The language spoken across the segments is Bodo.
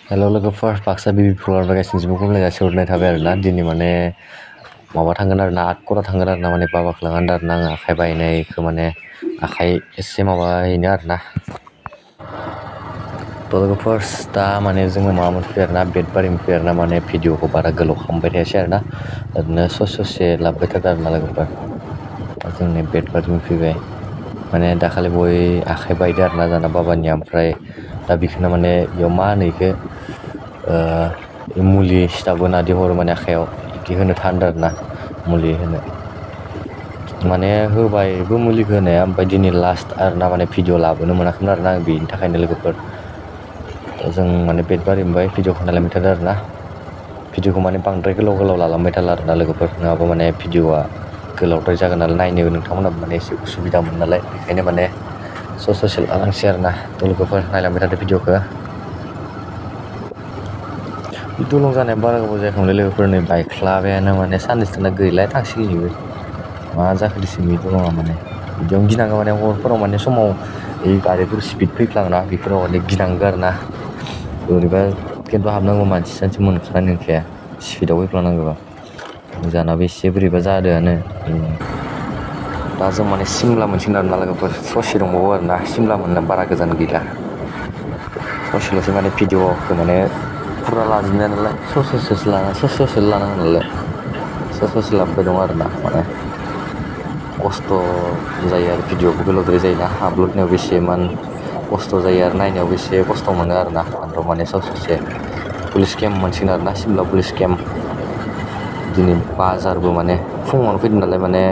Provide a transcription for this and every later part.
हेल' लोगोफोर बाक्सा बिबि फ्ल'र गासिनिबो खुलुमनाय जासिहरनाय थाबाय आरोना दिनै माने माबा थांगोन आरोना आटकरा थांगोन आरोना माने बाबाखौ लांगोन आरोना आं आखाइ बायनायखौ माने आखाइ एसे माबाहैनो आरोना थ' लोगोफोर दा माने जोङो माबा मोनफैयो आरोना बेटबारि मोनफैयो आरोना माने भिडिअखौ बारा गोलाव खालामबाय थायासै आरोना ओरैनो ससे लाबोबाय थादों आरोना लोगोफोर दा जोंनि बेटबारि मोनफैबाय माने दाखालि बय आखाइ बायदो आरोना जाना बाबानिया ओमफ्राय दा बेखौनो माने बेयाव मा होनो बेखौ मुलि सिटाब होना हरो माने आखाइयाव बिदि होनो थान्दों आरोना मुलि होनो माने होबायबो मुलिखौ होनाया ओमफ्राय दिनै लास्ट आरोना माने भिडिअ लाबोनो मोनाखैमोन आरोना आं बेनि थाखायनो लोगोफोर जों माने बेटबारि मोनबाय भिडिअखौ नायलांबाय थादों आरोना भिडिअखौ माने बांद्राय गोलाव लालांबाय थाला आरोना लोगोफोर नङाबा माने भिडिअआ गोलावद्राय जागोन नालाय नायनो नोंथांमोनहाबो माने एसे उसुबिदा मोनो नालाय बेखायनो माने ससे लालांसै आरोना थ' लोगोफोर नायलांबाय थादो भिडिअखौ बे दलं जानाया बारा गोबाव जायाखैमोनलै लोगोफोर नै बायख्लाबायानो माने साननैसो थाना गैला थांसिगोन बेबो मा जाखो दिसुन बे दलङा माने बिदियावनो गिनांगौ माने हरफोराव माने समाव बे गारिफोर स्पिड फैफ्लाङोना बेफोराव माने गिनांगौ आरोना बोरैबा खिन्थु हाबनांगौ मानसि सानसि मोनखानाय नंखाया स्पिडआव फैफ्लांनांगौबा जानाबो एसे बोरैबा जादोंआनो दा जों माने सिमला मोनसिगोन आरोना लोगोफोर ससे दंबावो आरोना सिमला मोननो बारा गोजान गैला ससेल'सो माने भिडिअखौ माने फुरा लाजोबनाया नालाय ससेसो लानांगौ नालाय ससे लाबोबाय दं आरोना माने खस्थ' जायो आरो भिडिअबो गोलावद्राय जायोना आपल'ड बेसे इमान खस्थ' जायो आरो नायनायावबो एसे खस्थ' मोनो आरोना आंथ' माने ससे पुलिस केम्प मोनसिगोन आरोना सिमला पुलिस केम्प दिनै बाजारबो माने फुङावनो फैदों नालाय माने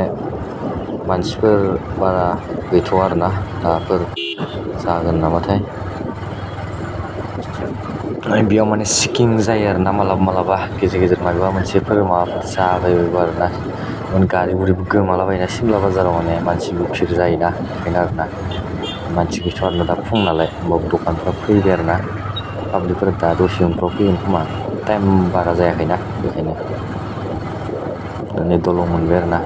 मानसिफोर बारा गैथ'वा आरोना दाफोर जागोन नामाथाय बेयाव माने चेकिं जायो आरोना मालाबा गेजेर माबा मोनसेफोर माबाफोर जाबायबायबो आरोना गारि गुरिबो गोमालाबायोना सिमला बाजाराव माने मानसिबो भिर जायोना बेखायनो आरोना मानसि गैथ'आ आरोना दा फुं नालाय होमबाबो दखानफ्रा फैबाय आरोना पाब्लिकफोरा दा दसे उनफ्राव फैगोन खोमा टाइम बारा जायाखैना बेखायनो नै दलं मोनबाय आरोना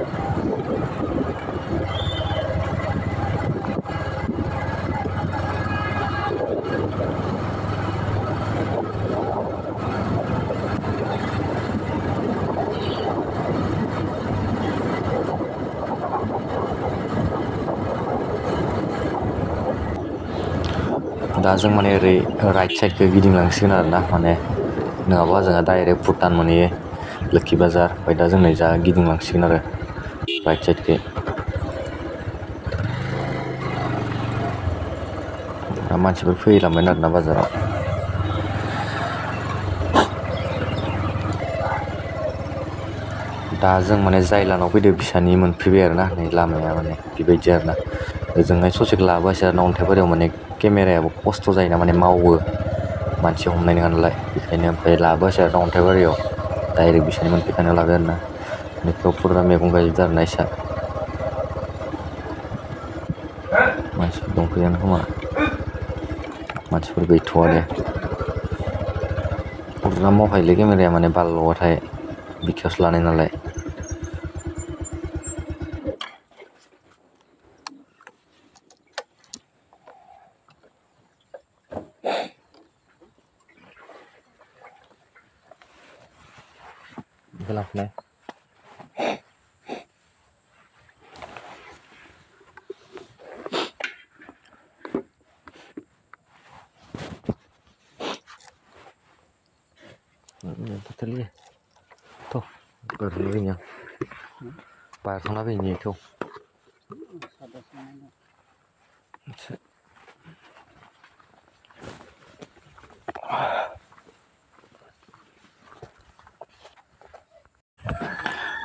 दा जों माने ओरै राइट साइडखौ गिदिंलांसिगोन आरोना माने नङाबा जोंहा डाइरेक्ट भुटान मोनहैयो लोखि बाजार ओमफ्राय दा जों नै जा गिदिंलांसिगोन आरो राइट साइडखै मानसिफोर फैलांबाय आरोना बाजाराव दा जों माने जाय लानाव फैदो बिसानि मोनफैबाय आरोना नै लामाया माने बेबायदि आरोना ओजोंहाय ससेखौ लाबोआसै आरोना अन्थाइबारियाव माने केमेरायाबो खस्थ' जायोना माने मावो मानसि हमनाय नङा नालाय बेखायनो ओमफ्राय लाबोआसै आरोना अन्थाइबारियाव डाइरेक्ट बिसानि मोनफैखानायाव लाबाय आरोना बेफोराव फुरा मैगं गायजोबदों आरोना इसा मानसिफोर दंफैयानो खोमा मानसिफोर गैथ'वा दे फुरा मावखायोलै केमेराया माने बालल'बाथाय बिखायावसो लानाय नालाय लांफैनाय Totally. Tuh, berlinya. Bayar sana ini tuh.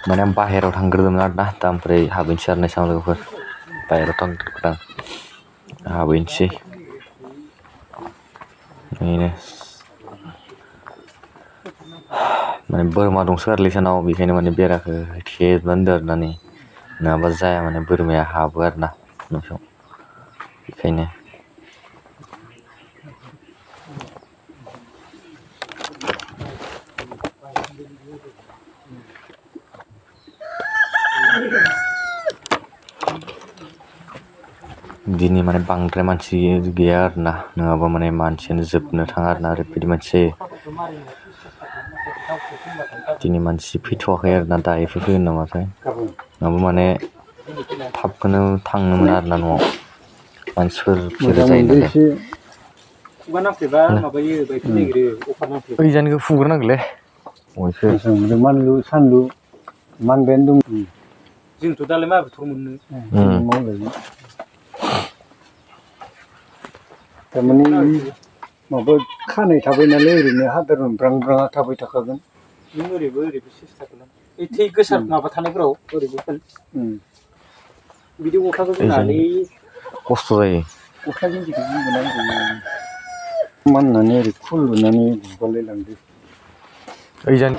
Mana yang baहेराव थांग्रोदोंमोन आरोना दा ओमफ्राय हाबहैनोसै आरोना एसां लोगोफोर बाहेराव थांग्रोदों हाबहैनोसै बेनो माने बोरमा दंसोगारोलै इसानाव बेखायनो माने बेराखौ होथेजोबना दोनदों आरोना नै नङाबा जाया माने बोरमाया हाबो आरोना न'साव बेखायनो दिनै माने बांद्राय मानसि गैया आरोना नङाबा माने मानसियानो जोबनो थाङा आरोना ओरैबायदि मानसि जायो दिनै मानसि फैथ'वाखै आरोना दायोफोर फैगोन नामाथाय नङाबा माने थाबखौनो थांनो मोना आरोना न'आव मानसिफोर भिर जायो नालाय ओइजानिखौ फुग्रोनांगौलै बयखौ मानलु सानलु मानबायानो दं जोंथ' दालाय माबोरै मोननो थारमाने माबा खानाय थाबाय नालाय ओरैनो हादारन ब्रां ब्राङा थाबाय थाखागोन नों ओरैबो सेस्था खालाम ओइ थै गोसार माबा थानायफोराव ओरैबो बिदि गस्लाखौ जोंनानै खस्थ' जायो गस्ला गिन्जिखौ जोमबोनांगौ माननानै ओरै खुलुनानै गुगालाय लांदो ओइजान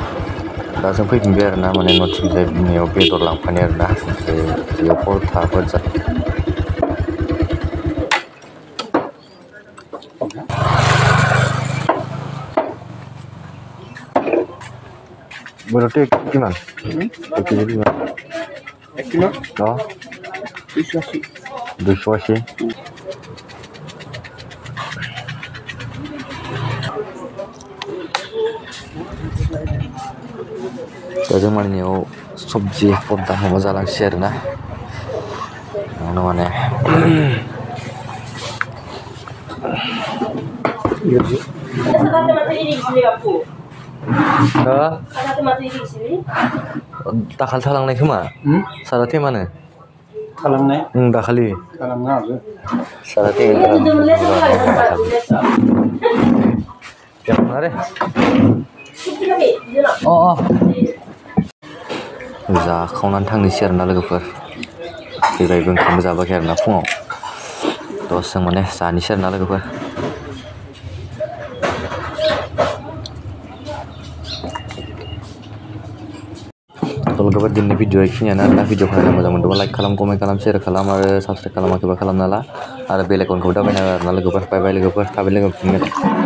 दा जों फैफिनबाय आरोना माने नथिंजाय बिमायाव बेदर लांफानाय आरोना ओमफ्राय बेयाव परथाफोर जा Berarti gimana? Gimana? Kilo? Oh, 280. दा जों मानियाव सबजि परथा हमना जालांसै आरोना मानो माने दाखालि थालांनाय खोमा सारा थेमानो खालामनाय दाखालि खालामनो हागौ सारा थेमानो जाखावनानै थांनोसै आरोना लोगोफोर फैबायबो ओंखामबो जाबोआखै आरोना फुङाव दसेजों माने जानोसै आरोना लोगोफोर लोगोफोर दिनैनि भिडिअ बेखिनियानो आरोना भिडिअखौ नायना मोजां मोनदोंबा लाइक खालाम कमेन्ट खालाम शेयार खालाम आरो साबसक्राइब खालामाखैबा खालामना ला आरो बेल आइकनखौ दाबायना आरोना लोगोफोर बाय बाय लोगोफोर थाबै लोगो मोनफिनगोन